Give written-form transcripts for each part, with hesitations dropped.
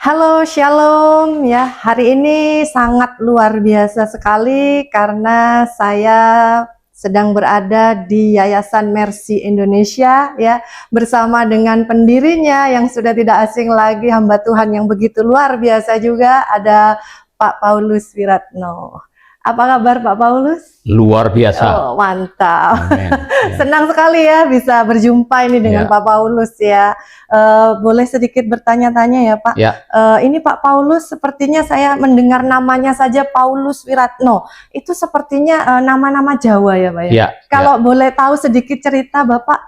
Halo, Shalom ya. Hari ini sangat luar biasa sekali karena saya sedang berada di Yayasan Mercy Indonesia ya, bersama dengan pendirinya yang sudah tidak asing lagi, hamba Tuhan yang begitu luar biasa juga, ada Pak Paulus Wiratno. Apa kabar Pak Paulus? Luar biasa. Oh, mantap. Amin. Ya. Senang sekali ya bisa berjumpa ini dengan Pak Paulus ya. Boleh sedikit bertanya-tanya ya Pak? Ya. Ini Pak Paulus, sepertinya saya mendengar namanya saja Paulus Wiratno. Itu sepertinya nama-nama Jawa ya Pak ya? Ya. Kalau boleh tahu sedikit cerita Bapak,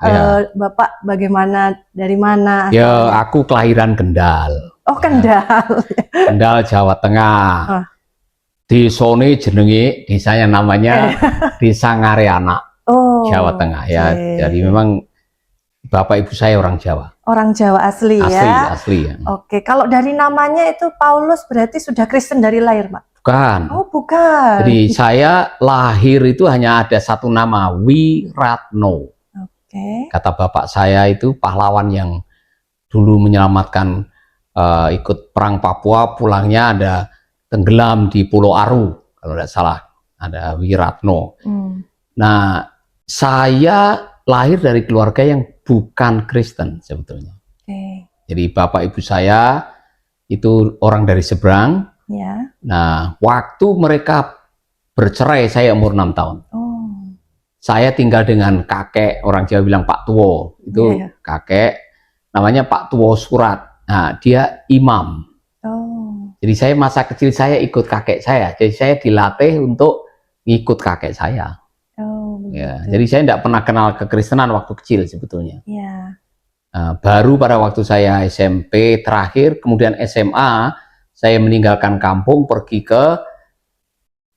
Bapak bagaimana, dari mana? Ya, aku kelahiran Kendal. Oh, Kendal. Kendal, Jawa Tengah. Di Sone jenenge desanya namanya Desa Ngareana, Jawa Tengah ya. Jadi memang bapak ibu saya orang Jawa. Orang Jawa asli ya. Asli ya. Oke, kalau dari namanya itu Paulus berarti sudah Kristen dari lahir, Pak? Bukan. Oh, bukan. Jadi saya lahir itu hanya ada satu nama, Wiratno. Oke. Kata bapak saya itu pahlawan yang dulu menyelamatkan ikut perang Papua, pulangnya ada tenggelam di Pulau Aru, kalau tidak salah, ada Wiratno. Nah, saya lahir dari keluarga yang bukan Kristen sebetulnya. Jadi bapak ibu saya itu orang dari seberang. Ya. Nah, waktu mereka bercerai, saya umur 6 tahun. Saya tinggal dengan kakek, orang Jawa bilang Pak Tuwo. Itu kakek, namanya Pak Tuwo Surat. Nah, dia imam. Jadi saya masa kecil saya ikut kakek saya. Jadi saya dilatih untuk ngikut kakek saya. Ya, jadi saya tidak pernah kenal kekristenan waktu kecil sebetulnya. Nah, baru pada waktu saya SMP terakhir, kemudian SMA, saya meninggalkan kampung pergi ke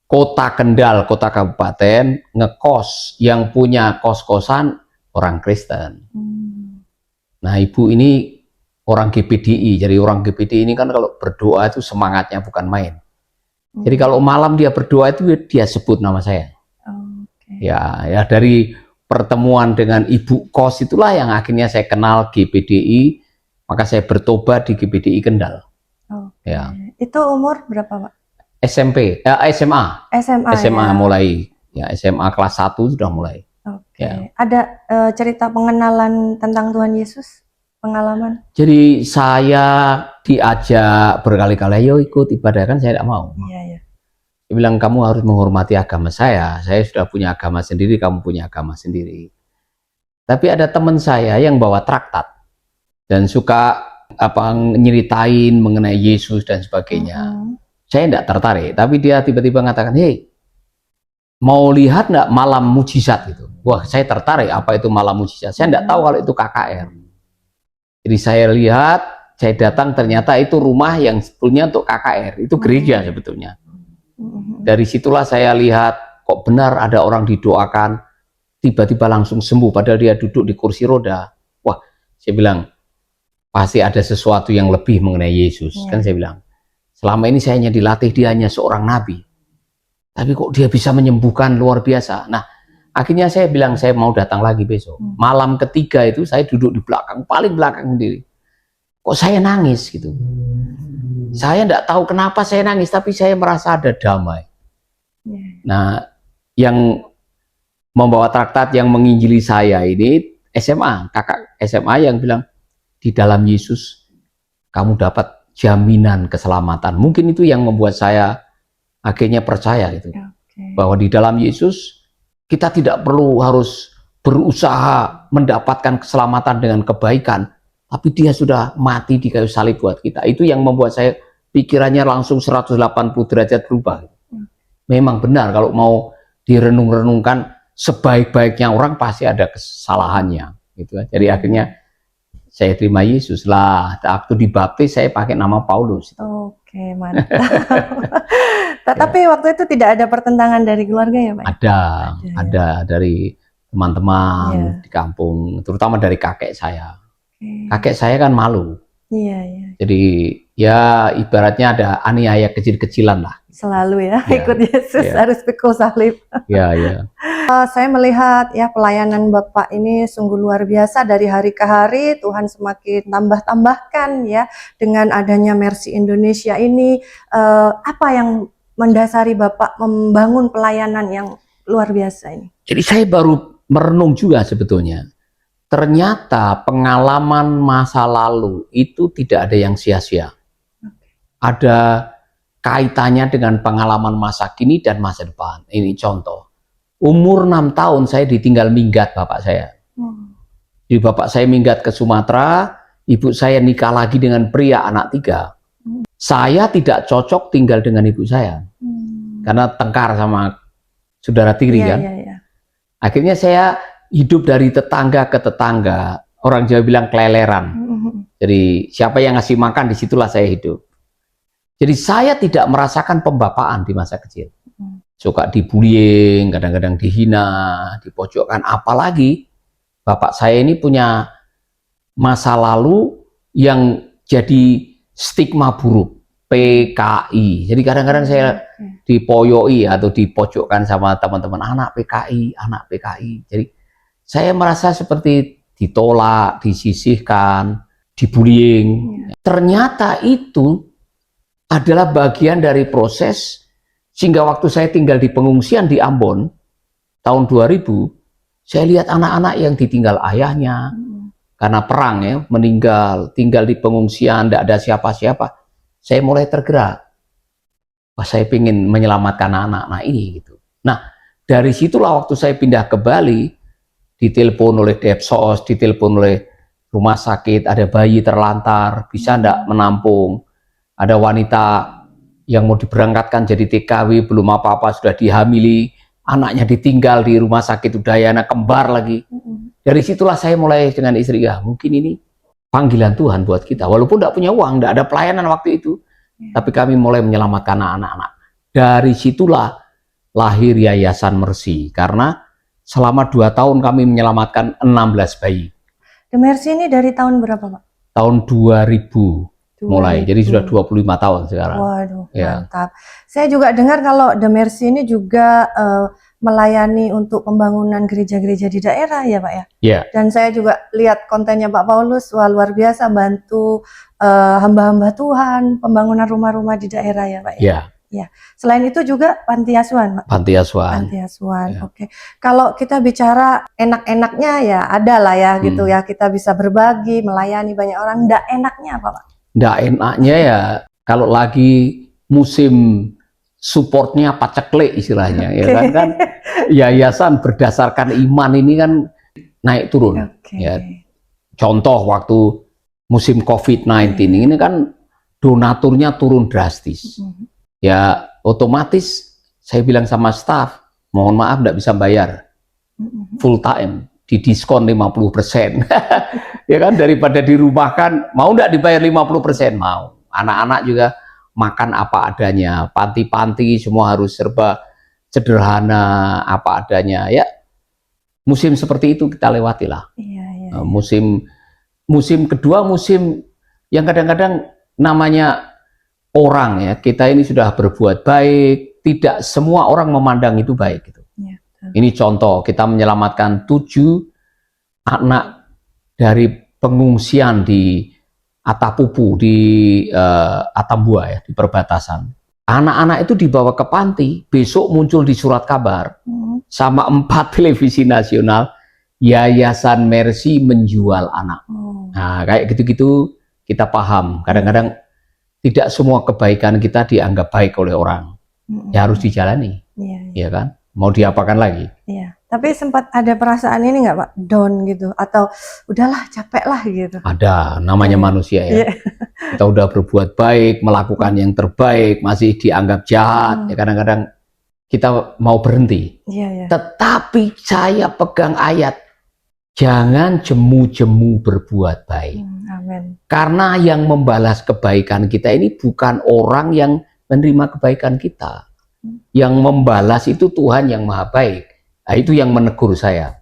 kota Kendal, kota kabupaten, ngekos. Yang punya kos-kosan orang Kristen. Nah, ibu ini orang GPDI, jadi orang GPDI ini kan kalau berdoa itu semangatnya bukan main. Jadi kalau malam dia berdoa itu dia sebut nama saya. Ya dari pertemuan dengan ibu kos itulah yang akhirnya saya kenal GPDI, maka saya bertobat di GPDI Kendal. Ya. Itu umur berapa Pak? SMA. SMA ya? Mulai, ya SMA kelas 1 sudah mulai. Ya. Ada cerita pengenalan tentang Tuhan Yesus? Pengalaman? Jadi saya diajak berkali-kali, ayo ikut ibadah, kan saya tidak mau. Dia bilang, kamu harus menghormati agama saya sudah punya agama sendiri, kamu punya agama sendiri. Tapi ada teman saya yang bawa traktat dan suka nyeritain mengenai Yesus dan sebagainya. Saya tidak tertarik, tapi dia tiba-tiba mengatakan, hei, mau lihat nggak malam mujizat itu? Wah, saya tertarik, apa itu malam mujizat? Saya tidak tahu kalau itu KKR. Jadi saya lihat, saya datang, ternyata itu rumah yang sebetulnya untuk KKR, itu gereja sebetulnya. Dari situlah saya lihat, kok benar ada orang didoakan, tiba-tiba langsung sembuh, padahal dia duduk di kursi roda. Wah, saya bilang, pasti ada sesuatu yang lebih mengenai Yesus. Kan saya bilang, selama ini saya hanya dilatih, dia hanya seorang nabi. Tapi kok dia bisa menyembuhkan luar biasa. Nah, akhirnya saya bilang saya mau datang lagi besok. Malam ketiga itu saya duduk di belakang, paling belakang sendiri. Kok saya nangis gitu. Saya tidak tahu kenapa saya nangis, tapi saya merasa ada damai. Nah, yang membawa traktat yang menginjili saya ini SMA, kakak SMA yang bilang, di dalam Yesus kamu dapat jaminan keselamatan. Mungkin itu yang membuat saya akhirnya percaya gitu. Bahwa di dalam Yesus kita tidak perlu harus berusaha mendapatkan keselamatan dengan kebaikan, tapi dia sudah mati di kayu salib buat kita. Itu yang membuat saya pikirannya langsung 180 derajat berubah. Memang benar kalau mau direnung-renungkan, sebaik-baiknya orang pasti ada kesalahannya. Gitu. Jadi akhirnya saya terima Yesus lah. Waktu dibaptis saya pakai nama Paulus. Oke, mantap. Tapi waktu itu tidak ada pertentangan dari keluarga ya Pak? Ada dari teman-teman di kampung, terutama dari kakek saya. Kakek saya kan malu. Jadi Ya ibaratnya ada aniaya kecil-kecilan lah. Selalu ya, Ya, ikut Yesus ya. harus pikul salib. Ya, ya. Saya melihat ya pelayanan Bapak ini sungguh luar biasa, dari hari ke hari Tuhan semakin tambah-tambahkan ya dengan adanya Mercy Indonesia ini. Apa yang mendasari Bapak membangun pelayanan yang luar biasa ini? Jadi saya baru merenung juga sebetulnya. Ternyata pengalaman masa lalu itu tidak ada yang sia-sia. Ada kaitannya dengan pengalaman masa kini dan masa depan. Ini contoh. Umur 6 tahun saya ditinggal minggat bapak saya. Jadi bapak saya minggat ke Sumatera, ibu saya nikah lagi dengan pria anak 3. Saya tidak cocok tinggal dengan ibu saya. Karena tengkar sama saudara tiri kan. Akhirnya saya hidup dari tetangga ke tetangga. Orang Jawa bilang keleleran. Jadi siapa yang ngasih makan, disitulah saya hidup. Jadi saya tidak merasakan pembapaan di masa kecil. Suka dibullying, kadang-kadang dihina, dipojokkan. Apalagi bapak saya ini punya masa lalu yang jadi stigma buruk, PKI. Jadi kadang-kadang saya dipoyoi atau dipojokkan sama teman-teman, anak PKI, anak PKI. Jadi saya merasa seperti ditolak, disisihkan, dibullying. Ternyata itu adalah bagian dari proses, sehingga waktu saya tinggal di pengungsian di Ambon tahun 2000, saya lihat anak-anak yang ditinggal ayahnya karena perang ya, meninggal, tinggal di pengungsian, tidak ada siapa-siapa. Saya mulai tergerak. Wah, saya ingin menyelamatkan anak-anak ini gitu. Nah, dari situlah waktu saya pindah ke Bali, ditelepon oleh Depsos, ditelepon oleh rumah sakit, ada bayi terlantar, bisa enggak menampung. Ada wanita yang mau diberangkatkan jadi TKW, belum apa-apa sudah dihamili, anaknya ditinggal di rumah sakit Udayana, kembar lagi. Dari situlah saya mulai dengan istri, ya mungkin ini panggilan Tuhan buat kita. Walaupun tidak punya uang, tidak ada pelayanan waktu itu, tapi kami mulai menyelamatkan anak-anak. Dari situlah lahir Yayasan Mercy, karena selama 2 tahun kami menyelamatkan 16 bayi. The Mercy ini dari tahun berapa Pak? Tahun 2000. Mulai, jadi sudah 25 tahun sekarang. Waduh, mantap. Saya juga dengar kalau The Mercy ini juga melayani untuk pembangunan gereja-gereja di daerah ya Pak ya? Iya. Dan saya juga lihat kontennya Pak Paulus, wah luar biasa, bantu hamba-hamba Tuhan, pembangunan rumah-rumah di daerah ya Pak ya? Iya. Ya. Selain itu juga panti asuhan Pak? Panti asuhan. Panti asuhan, oke. Kalau kita bicara enak-enaknya ya ada lah ya gitu ya, kita bisa berbagi, melayani banyak orang. Nggak enaknya apa Pak? Nggak enaknya ya kalau lagi musim supportnya paceklik istilahnya, ya kan yayasan berdasarkan iman ini kan naik turun. Ya, contoh waktu musim COVID-19 ini kan donaturnya turun drastis. Ya otomatis saya bilang sama staf, mohon maaf nggak bisa bayar full time, didiskon 50%. Ya kan, daripada dirumahkan, mau nggak dibayar 50%? Mau. Anak-anak juga makan apa adanya, panti-panti semua harus serba sederhana, apa adanya. Ya, musim seperti itu kita lewatilah. Musim kedua, musim yang kadang-kadang namanya orang ya, kita ini sudah berbuat baik, tidak semua orang memandang itu baik gitu. Ini contoh, kita menyelamatkan 7 anak dari pengungsian di Atapupu, di Atambua ya, di perbatasan. Anak-anak itu dibawa ke panti, besok muncul di surat kabar sama 4 televisi nasional, Yayasan Mercy menjual anak. Nah, kayak gitu-gitu kita paham. Kadang-kadang tidak semua kebaikan kita dianggap baik oleh orang. Ya harus dijalani, ya kan? Mau diapakan lagi? Iya. Tapi sempat ada perasaan ini nggak Pak, down gitu, atau udahlah capek lah gitu? Ada, namanya manusia ya. Kita udah berbuat baik, melakukan yang terbaik, masih dianggap jahat. Ya kadang-kadang kita mau berhenti. Tetapi saya pegang ayat, jangan jemu-jemu berbuat baik. Amin. Karena yang membalas kebaikan kita ini bukan orang yang menerima kebaikan kita. Yang membalas itu Tuhan yang maha baik. Nah, itu yang menegur saya.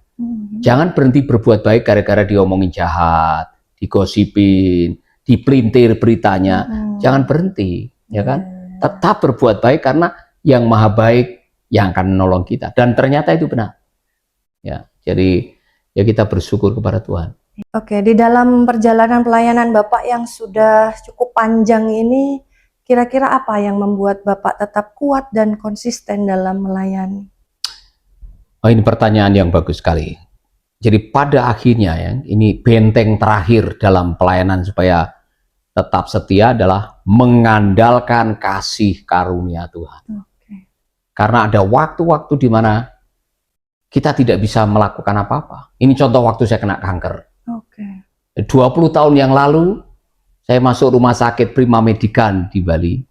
Jangan berhenti berbuat baik gara-gara diomongin jahat, digosipin, dipelintir beritanya. Jangan berhenti, ya kan? Tetap berbuat baik karena yang maha baik yang akan menolong kita. Dan ternyata itu benar. Ya, jadi ya kita bersyukur kepada Tuhan. Oke, di dalam perjalanan pelayanan Bapak yang sudah cukup panjang ini, kira-kira apa yang membuat Bapak tetap kuat dan konsisten dalam melayani? Oh, ini pertanyaan yang bagus sekali. Jadi pada akhirnya ya, ini benteng terakhir dalam pelayanan supaya tetap setia adalah mengandalkan kasih karunia Tuhan. Karena ada waktu-waktu di mana kita tidak bisa melakukan apa-apa. Ini contoh waktu saya kena kanker. 20 tahun yang lalu, saya masuk rumah sakit Prima Medikan di Bali.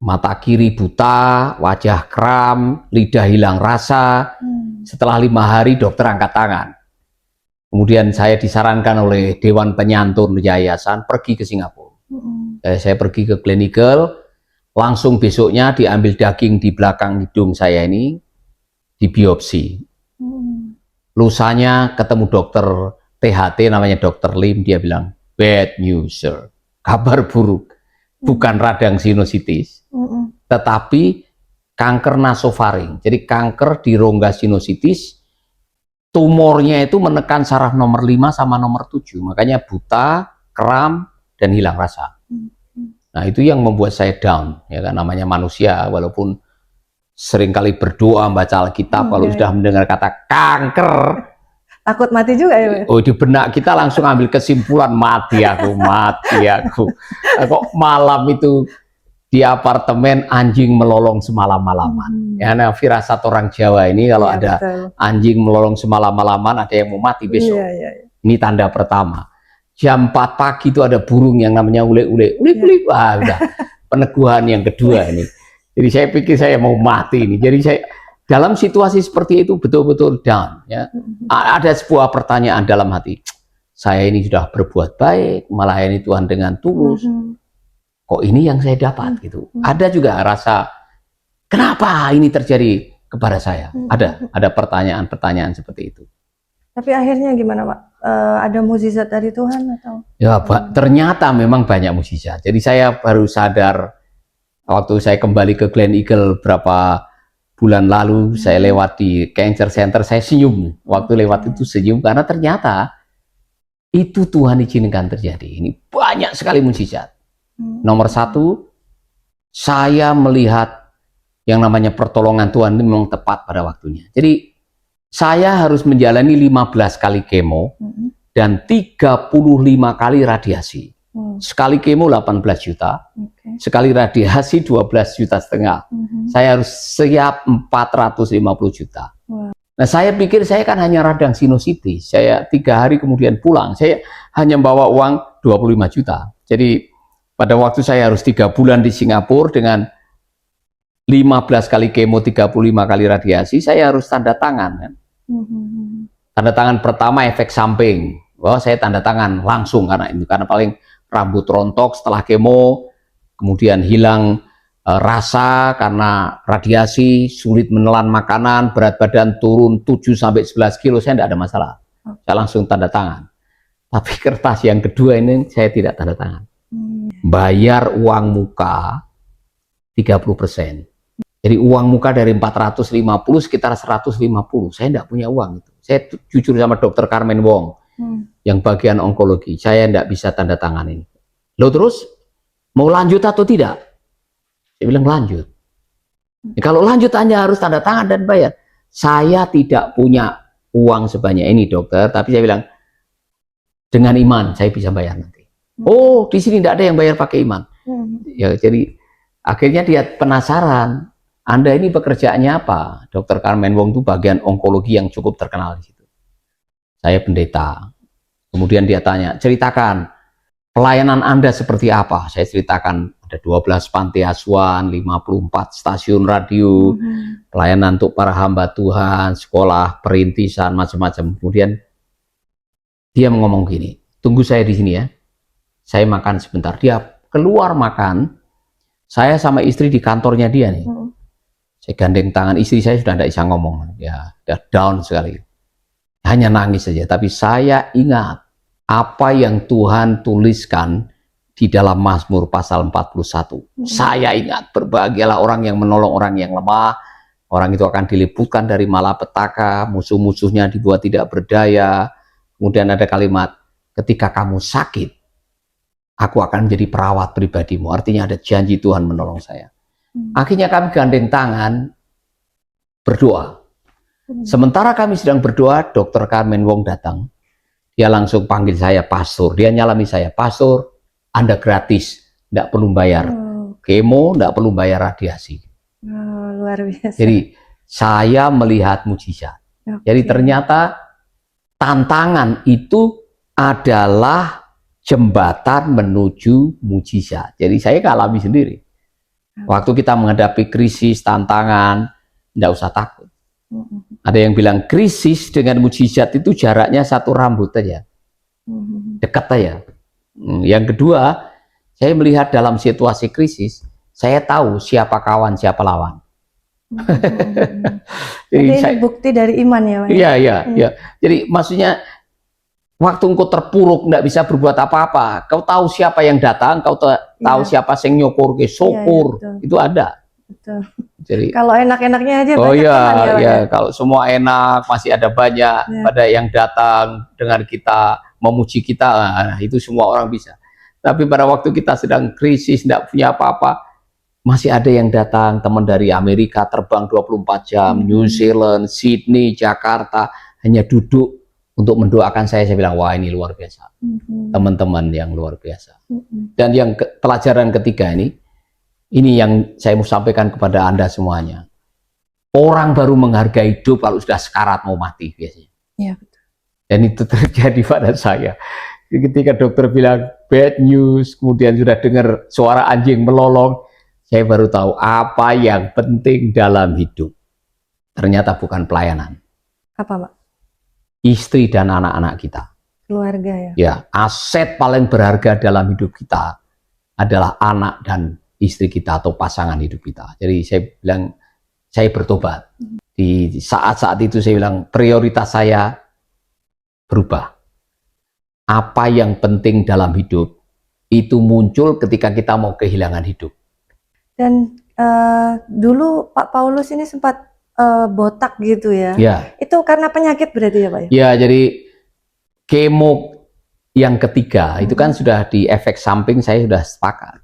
Mata kiri buta, wajah kram, lidah hilang rasa. Setelah 5 hari dokter angkat tangan. Kemudian saya disarankan oleh Dewan Penyantun Yayasan pergi ke Singapura. Saya pergi ke Gleneagle, langsung besoknya diambil daging di belakang hidung saya ini, dibiopsi. Lusanya ketemu dokter THT, namanya Dokter Lim, dia bilang, bad news sir, kabar buruk, bukan radang sinusitis, tetapi kanker nasofaring, jadi kanker di rongga sinusitis, tumornya itu menekan saraf nomor 5 sama nomor 7, makanya buta, kram, dan hilang rasa. Nah itu yang membuat saya down, ya kan, namanya manusia, walaupun seringkali berdoa, baca Alkitab, kalau sudah mendengar kata kanker, takut mati juga ya? Oh, di benak kita langsung ambil kesimpulan, mati aku, mati aku. Kok malam itu di apartemen anjing melolong semalam-malaman. Ya, nah, firasat orang Jawa ini kalau ada anjing melolong semalam-malaman, ada yang mau mati besok. Ini tanda pertama. Jam 4 pagi itu ada burung yang namanya ule-ule. Ule-ule, wah udah peneguhan yang kedua ini. Jadi saya pikir saya mau mati ini. Jadi saya dalam situasi seperti itu betul-betul down. Ya. Ada sebuah pertanyaan dalam hati. Saya ini sudah berbuat baik, melayani Tuhan dengan tulus. Kok ini yang saya dapat gitu? Ada juga rasa, kenapa ini terjadi kepada saya? Ada pertanyaan-pertanyaan seperti itu. Tapi akhirnya gimana Pak? Ada mukjizat dari Tuhan atau? Ya Pak, ternyata memang banyak mukjizat. Jadi saya baru sadar waktu saya kembali ke Gleneagle berapa bulan lalu, saya lewat di Cancer Center, saya senyum. Waktu lewat itu senyum karena ternyata itu Tuhan izinkan terjadi. Ini banyak sekali mukjizat. Nomor 1, saya melihat yang namanya pertolongan Tuhan ini memang tepat pada waktunya. Jadi saya harus menjalani 15 kali kemo dan 35 kali radiasi. Sekali kemo 18 juta, sekali radiasi 12,5 juta. Saya harus siap 450 juta. Nah saya pikir saya kan hanya radang sinusitis, saya 3 hari kemudian pulang, saya hanya bawa uang 25 juta. Jadi pada waktu saya harus 3 bulan di Singapura dengan 15 kali kemo, 35 kali radiasi, saya harus tanda tangan kan. Tanda tangan pertama efek samping, bahwa saya tanda tangan langsung karena paling rambut rontok setelah kemo, kemudian hilang rasa karena radiasi, sulit menelan makanan, berat badan turun 7-11 kilo, saya tidak ada masalah. Saya langsung tanda tangan. Tapi kertas yang kedua ini saya tidak tanda tangan. Bayar uang muka 30%. Jadi uang muka dari 450 sekitar 150. Saya tidak punya uang itu. Saya jujur sama dokter Carmen Wong yang bagian onkologi, saya tidak bisa tanda tangan ini. Loh terus mau lanjut atau tidak? Saya bilang lanjut. Kalau lanjut hanya harus tanda tangan dan bayar. Saya tidak punya uang sebanyak ini dokter, tapi saya bilang dengan iman saya bisa bayar nanti. Oh di sini tidak ada yang bayar pakai iman. Ya jadi akhirnya dia penasaran. Anda ini pekerjaannya apa? Dokter Carmen Wong itu bagian onkologi yang cukup terkenal di situ. Saya pendeta. Kemudian dia tanya, ceritakan pelayanan Anda seperti apa? Saya ceritakan ada 12 panti asuhan, 54 stasiun radio, pelayanan untuk para hamba Tuhan, sekolah, perintisan, macam-macam. Kemudian dia ngomong gini, tunggu saya di sini ya. Saya makan sebentar. Dia keluar makan. Saya sama istri di kantornya dia nih. Saya gandeng tangan istri, saya sudah tidak bisa ngomong. Ya, sudah down sekali. Hanya nangis saja. Tapi saya ingat apa yang Tuhan tuliskan di di dalam Mazmur pasal 41. Saya ingat, berbahagialah orang yang menolong orang yang lemah. Orang itu akan diliputkan dari malapetaka, musuh-musuhnya dibuat tidak berdaya. Kemudian ada kalimat, ketika kamu sakit, aku akan menjadi perawat pribadimu. Artinya ada janji Tuhan menolong saya. Akhirnya kami gandeng tangan, berdoa. Sementara kami sedang berdoa, Dr. Carmen Wong datang. Dia langsung panggil saya pastor. Dia nyalami saya, pastor, Anda gratis, tidak perlu bayar kemo, tidak perlu bayar radiasi. Luar biasa. Jadi saya melihat mujizat. Jadi ternyata tantangan itu adalah jembatan menuju mujizat. Jadi saya alami sendiri. Waktu kita menghadapi krisis, tantangan, tidak usah takut. Ada yang bilang krisis dengan mujizat itu jaraknya satu rambut aja, dekat aja. Yang kedua, saya melihat dalam situasi krisis, saya tahu siapa kawan, siapa lawan. Jadi ini bukti dari iman ya, Pak? Iya. Jadi maksudnya waktu engkau terpuruk, tidak bisa berbuat apa-apa, kau tahu siapa yang datang, kau tahu siapa yang nyukur, syukur, itu ada. Betul. Jadi kalau enak-enaknya aja oh banyak teman ya, ya. Kalau semua enak, masih ada banyak pada yang datang dengan kita, memuji kita, nah, itu semua orang bisa. Tapi pada waktu kita sedang krisis, tidak punya apa-apa, masih ada yang datang, teman dari Amerika terbang 24 jam, New Zealand, Sydney, Jakarta, hanya duduk untuk mendoakan saya bilang, wah ini luar biasa. Teman-teman yang luar biasa. Dan yang pelajaran ketiga ini yang saya mau sampaikan kepada Anda semuanya. Orang baru menghargai hidup kalau sudah sekarat mau mati biasanya. Iya, betul. Dan itu terjadi pada saya. Ketika dokter bilang bad news, kemudian sudah dengar suara anjing melolong, saya baru tahu apa yang penting dalam hidup. Ternyata bukan pelayanan. Apa, Pak? Istri dan anak-anak kita. Keluarga ya. Ya, aset paling berharga dalam hidup kita adalah anak dan istri kita atau pasangan hidup kita. Jadi saya bilang, saya bertobat. Di saat-saat itu saya bilang, prioritas saya berubah. Apa yang penting dalam hidup, itu muncul ketika kita mau kehilangan hidup. Dan dulu Pak Paulus ini sempat botak gitu ya. Ya. Itu karena penyakit berarti ya, Pak? Ya, jadi kemo yang ketiga, itu kan sudah di efek samping saya sudah sepakat.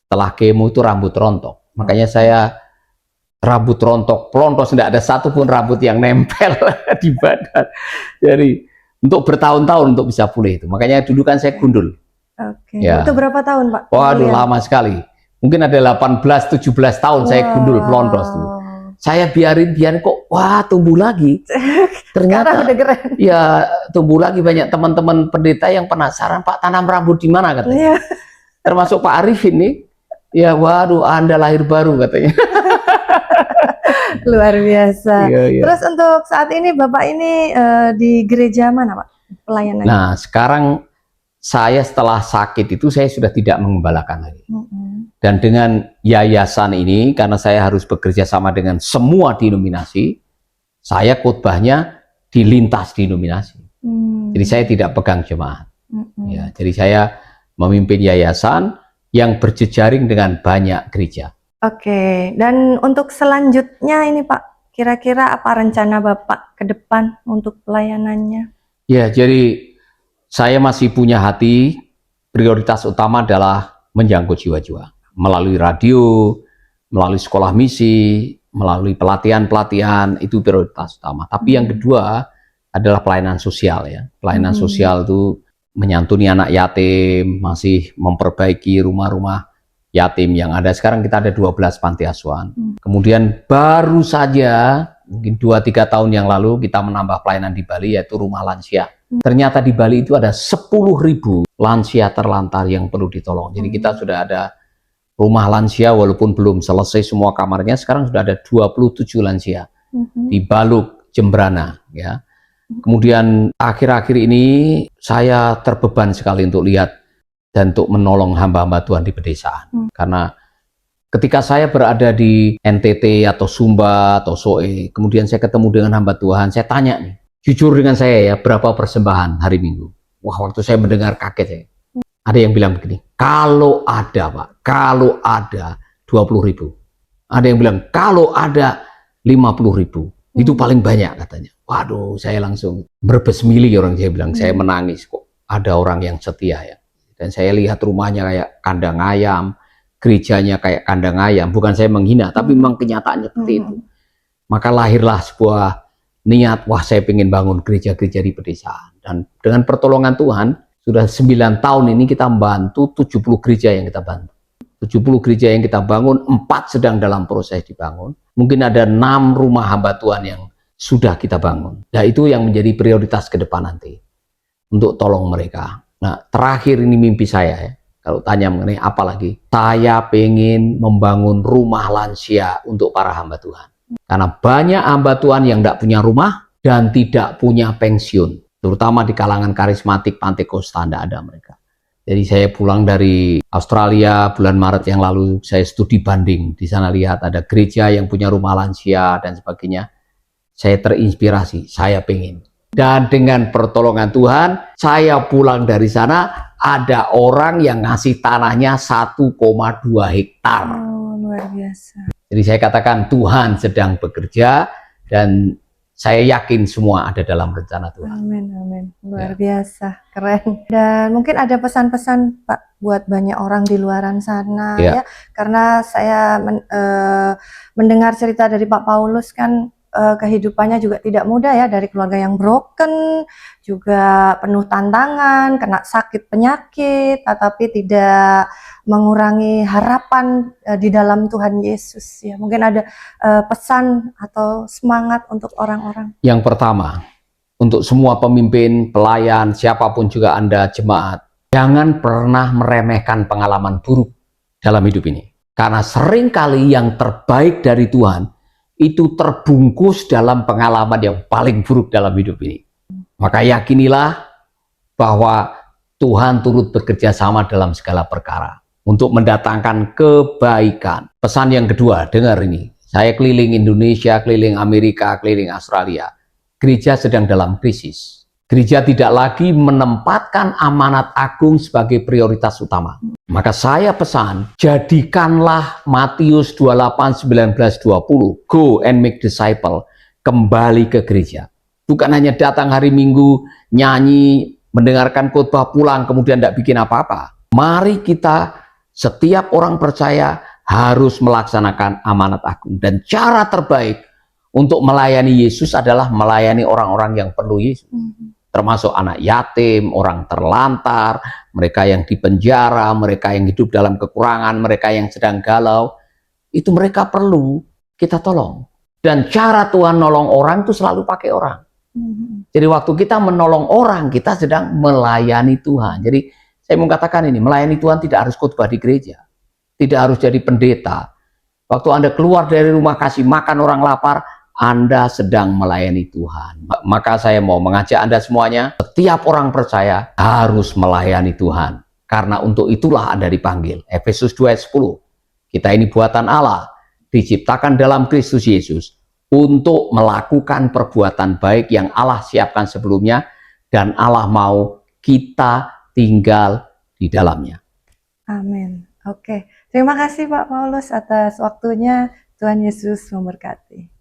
Setelah kemo itu rambut rontok. Makanya saya rambut rontok, pelontos, tidak ada satupun rambut yang nempel di badan. Jadi untuk bertahun-tahun untuk bisa pulih itu. Makanya dulu kan saya gundul. Oke. Ya. Itu berapa tahun, Pak? Waduh, lama sekali. Mungkin ada 18-17 tahun saya gundul pelontos tuh. Saya biarin kok, wah tumbuh lagi. Ternyata udah keren. Ya tumbuh lagi. Banyak teman-teman pendeta yang penasaran, Pak tanam rambut di mana katanya. Termasuk Pak Arif ini. Ya waduh, Anda lahir baru katanya. Luar biasa. Iya. Terus untuk saat ini Bapak ini di gereja mana, Pak? Pelayanannya? Nah sekarang saya setelah sakit itu saya sudah tidak mengembalakan lagi. Dan dengan yayasan ini, karena saya harus bekerja sama dengan semua denominasi, saya khotbahnya di lintas denominasi. Jadi saya tidak pegang jemaat. Ya, jadi saya memimpin yayasan yang berjejaring dengan banyak gereja. Oke, dan untuk selanjutnya ini Pak, kira-kira apa rencana Bapak ke depan untuk pelayanannya? Ya, jadi saya masih punya hati, prioritas utama adalah menjangkut jiwa-jiwa. Melalui radio, melalui sekolah misi, melalui pelatihan-pelatihan, itu prioritas utama. Tapi yang kedua adalah pelayanan sosial ya. Pelayanan sosial itu menyantuni anak yatim, masih memperbaiki rumah-rumah yatim yang ada. Sekarang kita ada 12 panti asuhan. Kemudian baru saja, mungkin 2-3 tahun yang lalu, kita menambah pelayanan di Bali, yaitu rumah lansia. Ternyata di Bali itu ada 10.000 lansia terlantar yang perlu ditolong. Jadi kita sudah ada rumah lansia, walaupun belum selesai semua kamarnya, sekarang sudah ada 27 lansia di Baluk, Jembrana ya. Kemudian akhir-akhir ini saya terbeban sekali untuk lihat dan untuk menolong hamba-hamba Tuhan di pedesaan. Karena ketika saya berada di NTT atau Sumba atau Soe, kemudian saya ketemu dengan hamba Tuhan, saya tanya nih, jujur dengan saya ya, berapa persembahan hari Minggu? Wah, waktu saya mendengar kaget saya. Ada yang bilang begini, kalau ada Pak, kalau ada 20.000. Ada yang bilang, kalau ada 50.000. Itu paling banyak katanya. Waduh, saya langsung berbes mili, orang saya bilang, saya menangis kok. Ada orang yang setia ya. Dan saya lihat rumahnya kayak kandang ayam, gerejanya kayak kandang ayam. Bukan saya menghina, tapi memang kenyataannya seperti itu. Maka lahirlah sebuah niat, wah saya pengen bangun gereja-gereja di pedesaan. Dan dengan pertolongan Tuhan, sudah 9 tahun ini kita membantu 70 gereja yang kita bantu. 70 gereja yang kita bangun, 4 sedang dalam proses dibangun. Mungkin ada 6 rumah hamba Tuhan yang sudah kita bangun. Nah itu yang menjadi prioritas ke depan nanti. Untuk tolong mereka. Nah terakhir ini mimpi saya ya. Kalau tanya mengenai apa lagi. Saya pengen membangun rumah lansia untuk para hamba Tuhan. Karena banyak hamba Tuhan yang tidak punya rumah dan tidak punya pensiun. Terutama di kalangan karismatik Pantekosta tidak ada mereka. Jadi saya pulang dari Australia bulan Maret yang lalu, saya studi banding. Di sana lihat ada gereja yang punya rumah lansia dan sebagainya. Saya terinspirasi, saya pengen. Dan dengan pertolongan Tuhan, saya pulang dari sana, ada orang yang ngasih tanahnya 1,2 hektar. Oh, luar biasa. Jadi saya katakan Tuhan sedang bekerja dan saya yakin semua ada dalam rencana Tuhan. Amin, amin. Luar biasa, keren. Dan mungkin ada pesan-pesan Pak buat banyak orang di luaran sana ya. Karena saya mendengar cerita dari Pak Paulus kan kehidupannya juga tidak mudah ya, dari keluarga yang broken, juga penuh tantangan, kena sakit penyakit, tetapi tidak mengurangi harapan di dalam Tuhan Yesus ya. Mungkin ada pesan atau semangat untuk orang-orang. Yang pertama, untuk semua pemimpin, pelayan, siapapun juga Anda jemaat, jangan pernah meremehkan pengalaman buruk dalam hidup ini. Karena seringkali yang terbaik dari Tuhan itu terbungkus dalam pengalaman yang paling buruk dalam hidup ini. Maka yakinilah bahwa Tuhan turut bekerja sama dalam segala perkara untuk mendatangkan kebaikan. Pesan yang kedua, dengar ini. Saya keliling Indonesia, keliling Amerika, keliling Australia. Gereja sedang dalam krisis. Gereja tidak lagi menempatkan amanat agung sebagai prioritas utama. Maka saya pesan, jadikanlah Matius 28, 19, 20, go and make disciple, kembali ke gereja. Bukan hanya datang hari Minggu, nyanyi, mendengarkan khotbah pulang, kemudian tidak bikin apa-apa. Mari kita, setiap orang percaya, harus melaksanakan amanat agung. Dan cara terbaik untuk melayani Yesus adalah melayani orang-orang yang perlu Yesus. Termasuk anak yatim, orang terlantar, mereka yang dipenjara, mereka yang hidup dalam kekurangan, mereka yang sedang galau. Itu mereka perlu kita tolong. Dan cara Tuhan nolong orang itu selalu pakai orang. Jadi waktu kita menolong orang, kita sedang melayani Tuhan. Jadi saya mau katakan ini, melayani Tuhan tidak harus khotbah di gereja. Tidak harus jadi pendeta. Waktu Anda keluar dari rumah kasih makan orang lapar, Anda sedang melayani Tuhan. Maka saya mau mengajak Anda semuanya, setiap orang percaya harus melayani Tuhan. Karena untuk itulah Anda dipanggil. Efesus 2 ayat 10. Kita ini buatan Allah, diciptakan dalam Kristus Yesus untuk melakukan perbuatan baik yang Allah siapkan sebelumnya, dan Allah mau kita tinggal di dalamnya. Amin. Oke, terima kasih Pak Paulus atas waktunya. Tuhan Yesus memberkati.